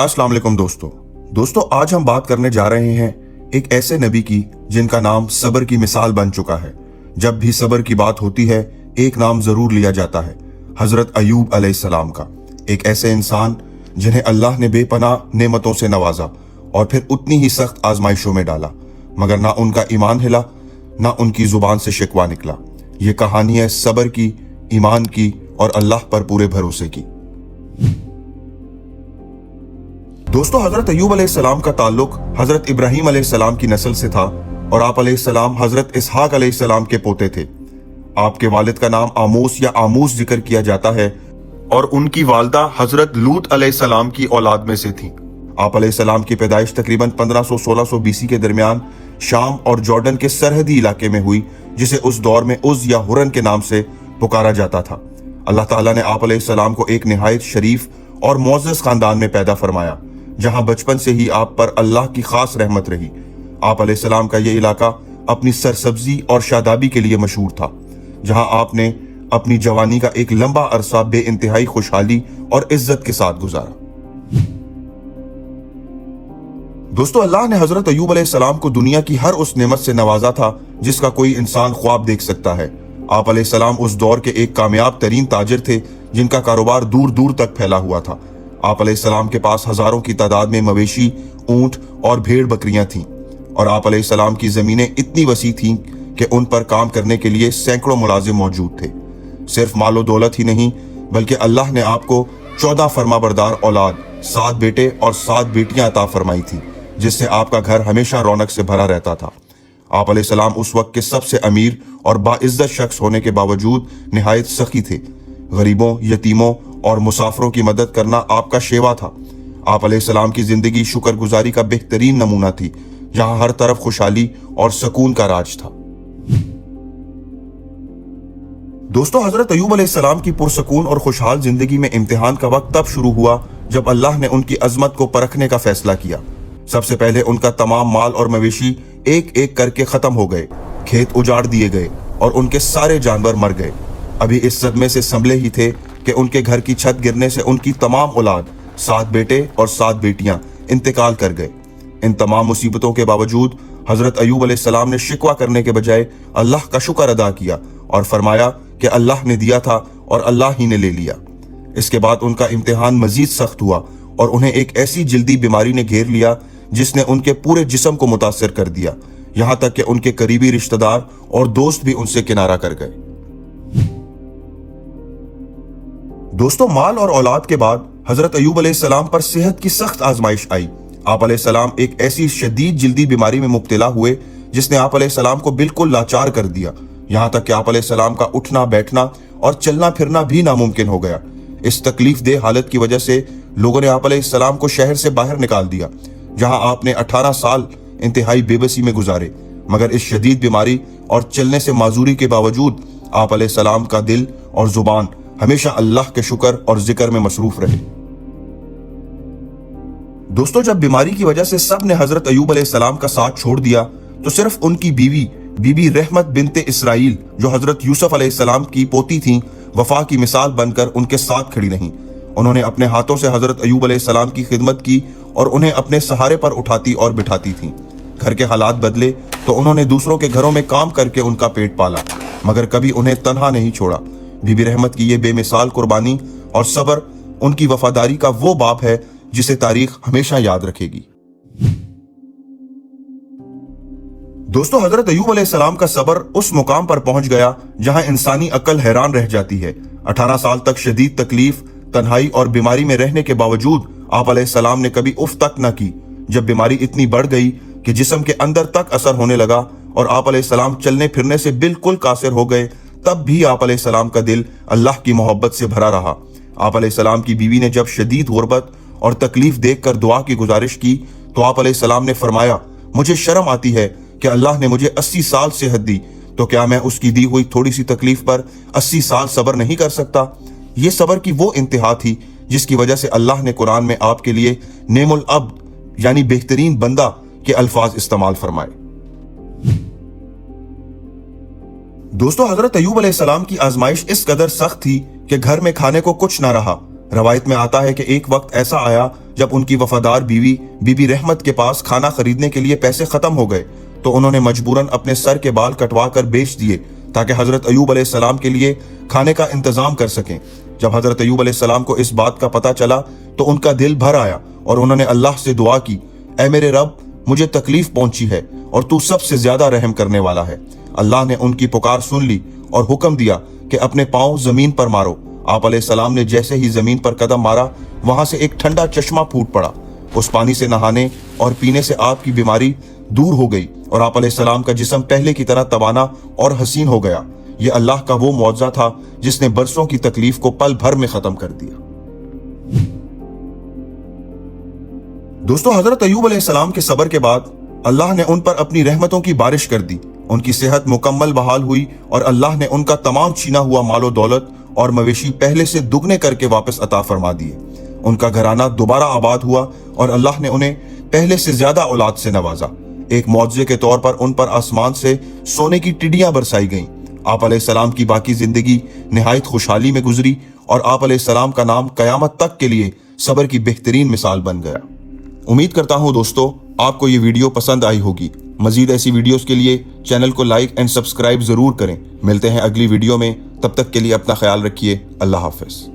अस्सलाम वालेकुम दोस्तों आज हम बात करने जा रहे हैं एक ऐसे नबी की जिनका नाम सब्र की मिसाल बन चुका है। जब भी सब्र की बात होती है एक नाम जरूर लिया जाता है, हजरत अयूब अलैहिस्सलाम का। एक ऐसे इंसान जिन्हें अल्लाह ने बेपनाह नेमतों से नवाजा और फिर उतनी ही सख्त आजमाइशों में डाला, मगर ना उनका ईमान हिला ना उनकी जुबान से शिकवा निकला। ये कहानी है सब्र की, ईमान की और अल्लाह पर पूरे भरोसे की। दोस्तों, हजरत अयूब अलैहिस्सलाम का ताल्लुक हजरत इब्राहीम अलैहिस्सलाम की नस्ल से था और आप अलैहिस्सलाम हजरत इसहाक अलैहिस्सलाम के पोते थे। आपके वालिद का नाम आमोस या आमूस जिक्र किया जाता है और उनकी वालदा हजरत लूत अलैहिस्सलाम की औलाद में से थी। आप अलैहिस्सलाम की पैदाइश तकरीबन 1500-1600 बीसी के दरमियान शाम और जॉर्डन के सरहदी इलाके में हुई, जिसे उस दौर में उज या हुरन के नाम से पुकारा जाता था। अल्लाह ताला ने आप अलैहिस्सलाम को एक निहायत शरीफ और मुअज़्ज़ज़ खानदान में पैदा फरमाया, जहां बचपन से ही आप पर अल्लाह की खास रहमत रही। आप अलैहिस्सलाम का ये इलाका अपनी सरसब्जी और शादाबी के लिए मशहूर था, जहां आपने अपनी जवानी का एक लंबा अरसा बेइंतहाई खुशहाली और इज्जत के साथ गुजारा। दोस्तों, अल्लाह ने हजरत अयूब अलैहिस्सलाम को दुनिया की हर उस नेमत से नवाजा था जिसका कोई इंसान ख्वाब देख सकता है। आप अलैहिस्सलाम उस दौर के एक कामयाब तरीन ताजिर थे जिनका कारोबार दूर दूर तक फैला हुआ था। आप अलैहिस्सलाम के पास हजारों की तादाद में मवेशी, ऊंट और भेड़ बकरियां थीं और आप अलैहिस्सलाम की जमीनें इतनी वसी थीं कि उन पर काम करने के लिए सैकड़ों मुलाजिम मौजूद थे। सिर्फ मालो दौलत ही नहीं बल्कि अल्लाह ने आपको 14 फरमाबरदार औलाद, 7 बेटे और 7 बेटियां अता फरमाई थी, जिससे आपका घर हमेशा रौनक से भरा रहता था। आप अलैहिस्सलाम उस वक्त के सबसे अमीर और बाइज्जत शख्स होने के बावजूद निहायत सखी थे। गरीबों, यतीमों और मुसाफिरों की मदद करना आपका शेवा था। आप अलैहिस्सलाम की जिंदगी शुक्रगुजारी का बेहतरीन नमूना थी, जहां हर तरफ खुशहाली और सुकून का राज था। दोस्तों, हजरत अयूब अलैहिस्सलाम की पुरसकून और खुशहाल जिंदगी में इम्तिहान का वक्त तब शुरू हुआ जब अल्लाह ने उनकी अजमत को परखने का फैसला किया। सबसे पहले उनका तमाम माल और मवेशी एक एक करके खत्म हो गए, खेत उजाड़ दिए गए और उनके सारे जानवर मर गए। अभी इस सदमे से संभले ही थे कि उनके घर की छत गिरने से उनकी तमाम औलाद, 7 बेटे और 7 बेटियां इंतकाल कर गए। इन तमाम मुसीबतों के बावजूद हजरत अयूब अलैहिस्सलाम ने शिकवा करने के बजाय अल्लाह का शुक्र अदा किया और फरमाया कि अल्लाह ने दिया था और अल्लाह ही ने ले लिया। इसके बाद उनका इम्तिहान मजीद सख्त हुआ और उन्हें एक ऐसी जल्दी बीमारी ने घेर लिया जिसने उनके पूरे जिस्म को मुतासिर कर दिया, यहां तक कि उनके करीबी रिश्तेदार और दोस्त भी उनसे किनारा कर गए। दोस्तों, माल और औलाद के बाद हजरत अयूब अलैहिस्सलाम पर सेहत की सख्त आजमाइश आई। आप अलैहिस्सलाम एक ऐसी शदीद जल्दी बीमारी में मुब्तला हुए जिसने आप अलैहिस्सलाम को बिल्कुल लाचार कर दिया, यहां तक कि आप अलैहिस्सलाम का उठना बैठना और चलना फिरना भी नामुमकिन हो गया। इस तकलीफ दे हालत की वजह से लोगों ने आप अलैहिस्सलाम को शहर से बाहर निकाल दिया, जहां आपने 18 साल इंतहाई बेबसी में गुजारे। मगर इस शदीद बीमारी और चलने से माजूरी के बावजूद आप अलैहिस्सलाम का दिल और जुबान हमेशा अल्लाह के शुक्र और जिक्र में मसरूफ रहे। दोस्तों, जब बीमारी की वजह से सब ने हजरत अयूब अलैहिस्सलाम का साथ छोड़ दिया तो सिर्फ उनकी बीबी रहमत बिनते इसराइल, जो हजरत यूसुफ अलैहिस्सलाम की पोती थीं, वफा की मिसाल बनकर उनके साथ खड़ी रहीं। उन्होंने अपने हाथों से हजरत अयूब अलैहिस्सलाम की खिदमत की और उन्हें अपने सहारे पर उठाती और बिठाती थीं। घर के हालात बदले तो उन्होंने दूसरों के घरों में काम करके उनका पेट पाला, मगर कभी उन्हें तन्हा नहीं छोड़ा। बीबी रहमत की ये बेमिसाल कुर्बानी और सब्र उनकी वफादारी का वो बाब है जिसे तारीख हमेशा याद रखेगी। दोस्तों, हजरत अयूब अलैहिस्सलाम का सब्र उस मुकाम पर पहुंच गया जहां इंसानी अक्ल हैरान रह जाती है। 18 साल तक शदीद तकलीफ, तन्हाई और बीमारी में रहने के बावजूद आप अलैहिस्सलाम ने कभी उफ तक न की। जब बीमारी इतनी बढ़ गई कि जिस्म के अंदर तक असर होने लगा और आप अलैहिस्सलाम चलने फिरने से बिल्कुल कासिर हो गए, तब भी आप अलैहिस्सलाम का दिल अल्लाह की मोहब्बत से भरा रहा। आप अलैहिस्सलाम की बीवी ने जब शदीद गुर्बत और तकलीफ देखकर दुआ की गुजारिश की तो आप अलैहिस्सलाम ने फरमाया, मुझे शर्म आती है कि अल्लाह ने मुझे 80 साल सेहत दी, तो क्या मैं उसकी दी हुई थोड़ी सी तकलीफ पर 80 साल सब्र नहीं कर सकता? ये सब्र की वो इंतहा थी जिसकी वजह से अल्लाह ने कुरान में आपके लिए नेमुल अब्द यानी बेहतरीन बंदा के अल्फाज इस्तेमाल फरमाए। दोस्तों, हजरत अयूब अलैहिस्सलाम की आजमाइश इस कदर सख्त थी कि घर में खाने को कुछ ना रहा। रवायत में आता है कि एक वक्त ऐसा आया جب ان کی وفادار بیوی بی بی رحمت کے پاس کھانا خریدنے کے لیے پیسے ختم ہو گئے تو انہوں نے مجبوراً اپنے سر کے بال کٹوا کر بیچ دیے تاکہ حضرت ایوب علیہ السلام کے لیے کھانے کا انتظام کر سکیں۔ جب حضرت ایوب علیہ السلام کو اس بات کا پتہ چلا تو ان کا دل بھر آیا اور انہوں نے اللہ سے دعا کی، اے میرے رب، مجھے تکلیف پہنچی ہے اور تو سب سے زیادہ رحم کرنے والا ہے۔ اللہ نے ان کی پکار سن لی اور حکم دیا کہ اپنے پاؤں زمین پر مارو۔ آپ علیہ السلام نے جیسے ہی زمین پر قدم مارا، وہاں سے ایک ٹھنڈا چشمہ پھوٹ پڑا۔ اس پانی سے نہانے اور پینے سے آپ کی بیماری دور ہو گئی اور آپ علیہ السلام کا جسم پہلے کی طرح توانا اور حسین ہو گیا۔ یہ اللہ کا وہ معجزہ تھا جس نے برسوں کی تکلیف کو پل بھر میں ختم کر دیا۔ دوستو، حضرت ایوب علیہ السلام کے صبر کے بعد اللہ نے ان پر اپنی رحمتوں کی بارش کر دی۔ ان کی صحت مکمل بحال ہوئی اور اللہ نے ان کا تمام چھینا ہوا مال و دولت اور مویشی پہلے سے دگنے کر کے واپس عطا فرما دیے۔ ان کا گھرانہ دوبارہ آباد ہوا اور اللہ نے انہیں پہلے سے زیادہ اولاد سے نوازا۔ ایک معجزے کے طور پر ان پر آسمان سے سونے کی ٹڈیاں برسائی گئیں۔ آپ علیہ السلام کی باقی زندگی نہایت خوشحالی میں گزری اور آپ علیہ السلام کا نام قیامت تک کے لیے صبر کی بہترین مثال بن گیا۔ امید کرتا ہوں دوستو آپ کو یہ ویڈیو پسند آئی ہوگی۔ مزید ایسی ویڈیوز کے لیے چینل کو لائک اینڈ سبسکرائب ضرور کریں۔ ملتے ہیں اگلی ویڈیو میں، تب تک کے لیے اپنا خیال رکھیے۔ اللہ حافظ۔